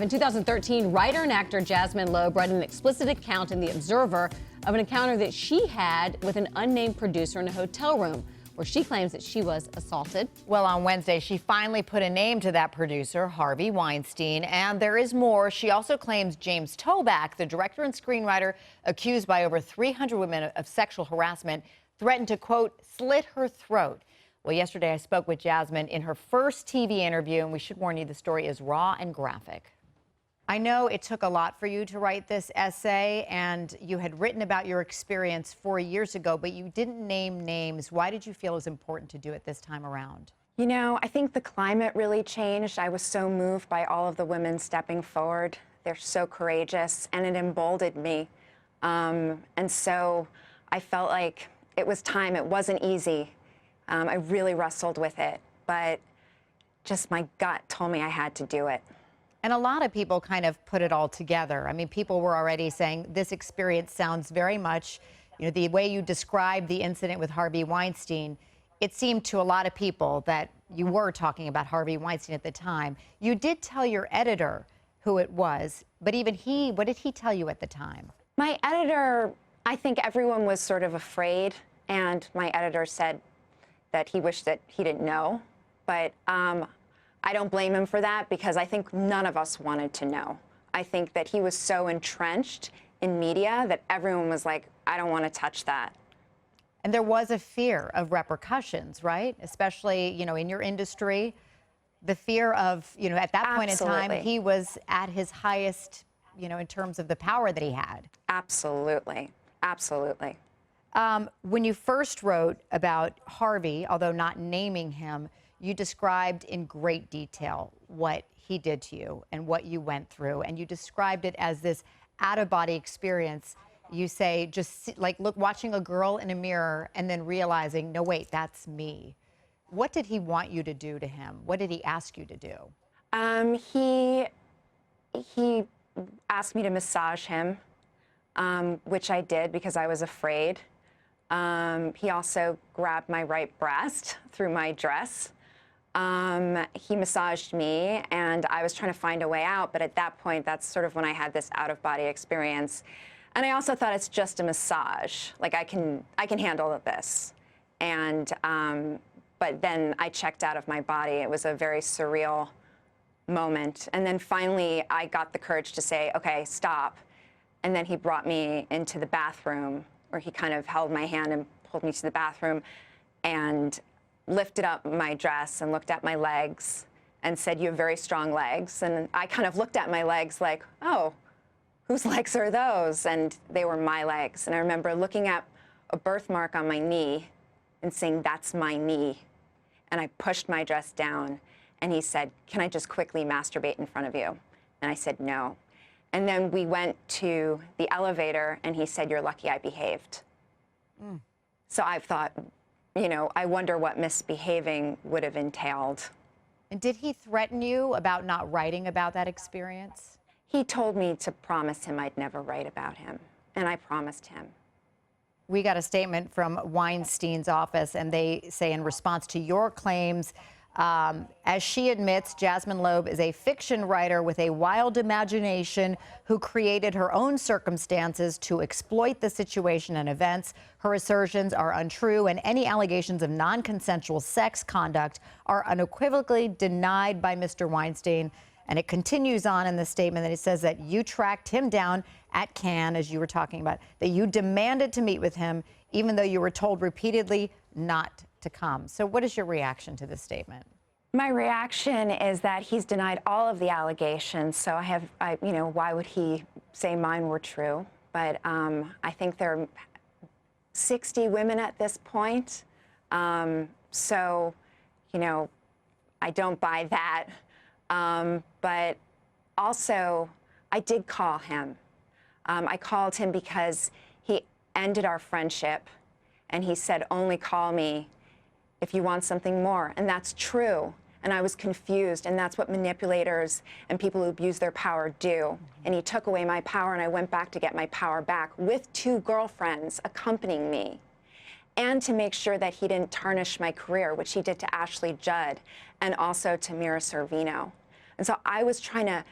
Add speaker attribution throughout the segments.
Speaker 1: In 2013, writer and actor Jasmine Lobe read an explicit account in The Observer of an encounter that she had with an unnamed producer in a hotel room, where she claims that she was assaulted.
Speaker 2: Well, on Wednesday, she finally put a name to that producer, Harvey Weinstein, and there is more. She also claims James Toback, the director and screenwriter accused by over 300 women of sexual harassment, threatened to, quote, slit her throat. Well, yesterday I spoke with Jasmine in her first TV interview, and we should warn you, the story is raw and graphic. I know it took a lot for you to write this essay, and you had written about your experience 4 years ago, but you didn't name names. Why did you feel it was important to do it this time around?
Speaker 3: You know, I think the climate really changed. I was so moved by all of the women stepping forward. They're so courageous, and it emboldened me. And so I felt like it was time. It wasn't easy. I really wrestled with it, but just my gut told me I had to do it.
Speaker 2: And a lot of people kind of put it all together. I mean, people were already saying this experience sounds very much, you know, the way you described the incident with Harvey Weinstein, it seemed to a lot of people that you were talking about Harvey Weinstein at the time. You did tell your editor who it was, but even he, what did he tell you at the time?
Speaker 3: My editor, I think everyone was sort of afraid, and my editor said that he wished that he didn't know, but I don't blame him for that, because I think none of us wanted to know. I think that he was so entrenched in media that everyone was like, I don't want to touch that.
Speaker 2: And there was a fear of repercussions, right? Especially, you know, in your industry, the fear of, you know, at that point in time, he was at his highest, you know, in terms of the power that he had.
Speaker 3: Absolutely. Absolutely.
Speaker 2: When you first wrote about Harvey, although not naming him, you described in great detail what he did to you and what you went through, and you described it as this out-of-body experience. You say, just like watching a girl in a mirror and then realizing, no, wait, that's me. What did he want you to do to him? What did he ask you to do?
Speaker 3: He asked me to massage him, which I did because I was afraid. He also grabbed my right breast through my dress. He massaged me, and I was trying to find a way out, but at that point, that's sort of when I had this out-of-body experience. And I also thought it's just a massage. Like, I can handle this. And, but then I checked out of my body. It was a very surreal moment. And then finally, I got the courage to say, okay, stop. And then he brought me into the bathroom, or he kind of held my hand and pulled me to the bathroom and lifted up my dress and looked at my legs and said, you have very strong legs. And I kind of looked at my legs like, oh, whose legs are those? And they were my legs. And I remember looking at a birthmark on my knee and saying, that's my knee. And I pushed my dress down, and he said, can I just quickly masturbate in front of you? And I said, no. And then we went to the elevator, and he said, you're lucky I behaved. So I thought, you know, I wonder what misbehaving would have entailed.
Speaker 2: And did he threaten you about not writing about that experience?
Speaker 3: He told me to promise him I'd never write about him, and I promised him.
Speaker 2: We got a statement from Weinstein's office, and they say in response to your claims, as she admits, Jasmine Lobe is a fiction writer with a wild imagination who created her own circumstances to exploit the situation and events. Her assertions are untrue, and any allegations of non-consensual sex conduct are unequivocally denied by Mr. Weinstein. And it continues on in the statement that it says that you tracked him down at Cannes, as you were talking about, that you demanded to meet with him, even though you were told repeatedly not to come. So what is your reaction to this statement?
Speaker 3: My reaction is that he's denied all of the allegations. So you know, why would he say mine were true? But I think there are 60 women at this point. So, you know, I don't buy that. But also, I did call him. I called him because he ended our friendship, and he said, only call me if you want something more. And that's true. And I was confused, and that's what manipulators and people who abuse their power do. And he took away my power, and I went back to get my power back with 2 girlfriends accompanying me, and to make sure that he didn't tarnish my career, which he did to Ashley Judd and also to Mira Sorvino. And so I was trying to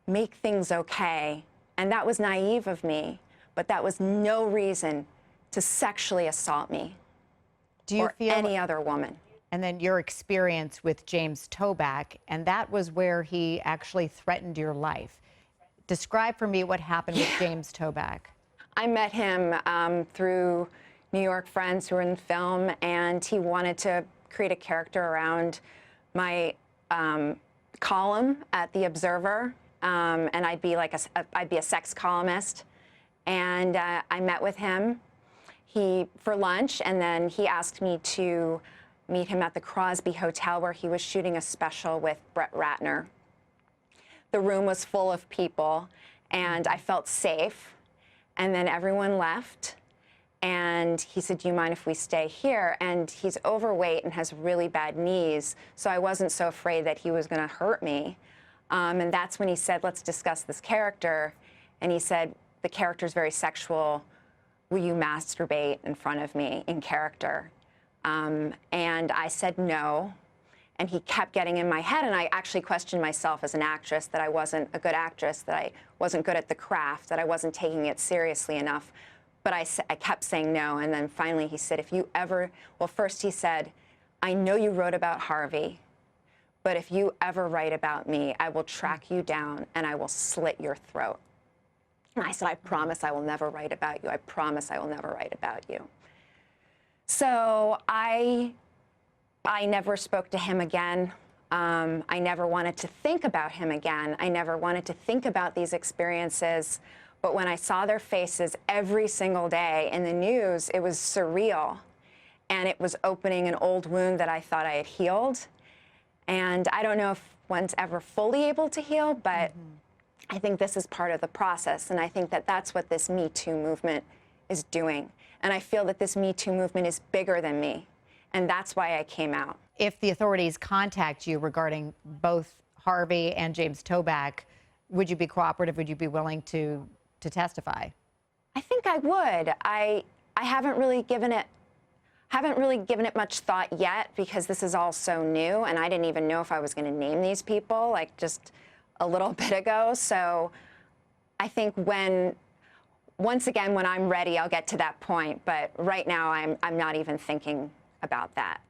Speaker 3: make things okay. And that was naive of me, but that was no reason to sexually assault me or any other woman.
Speaker 2: And then your experience with James Toback, and that was where he actually threatened your life. Describe for me what happened with James Toback.
Speaker 3: I met him through New York friends who were in film, and he wanted to create a character around my column at The Observer, and I'd be like I'd be a sex columnist. And I met with him for lunch, and then he asked me to meet him at the Crosby Hotel where he was shooting a special with Brett Ratner. The room was full of people, and I felt safe. And then everyone left, and he said, "Do you mind if we stay here?" And he's overweight and has really bad knees, so I wasn't so afraid that he was going to hurt me. And that's when he said, "Let's discuss this character." And he said, "The character's very sexual. Will you masturbate in front of me in character?" And I said no, and he kept getting in my head, and I actually questioned myself as an actress, that I wasn't a good actress, that I wasn't good at the craft, that I wasn't taking it seriously enough. But I kept saying no, and then finally he said, "If you ever," well, first he said, "I know you wrote about Harvey, but if you ever write about me, I will track you down and I will slit your throat." And I said, "I promise I will never write about you. I promise I will never write about you." So I never spoke to him again. I never wanted to think about him again. I never wanted to think about these experiences. But when I saw their faces every single day in the news, it was surreal. And it was opening an old wound that I thought I had healed. And I don't know if one's ever fully able to heal, but I think this is part of the process. And I think that that's what this Me Too movement is doing. And I feel that this Me Too movement is bigger than me. And that's why I came out.
Speaker 2: If the authorities contact you regarding both Harvey and James Toback, would you be cooperative? Would you be willing to testify?
Speaker 3: I think I would. I haven't really given it much thought yet, because this is all so new, and I didn't even know if I was going to name these people like just a little bit ago. So I think once again, when I'm ready, I'll get to that point. But right now, I'm not even thinking about that.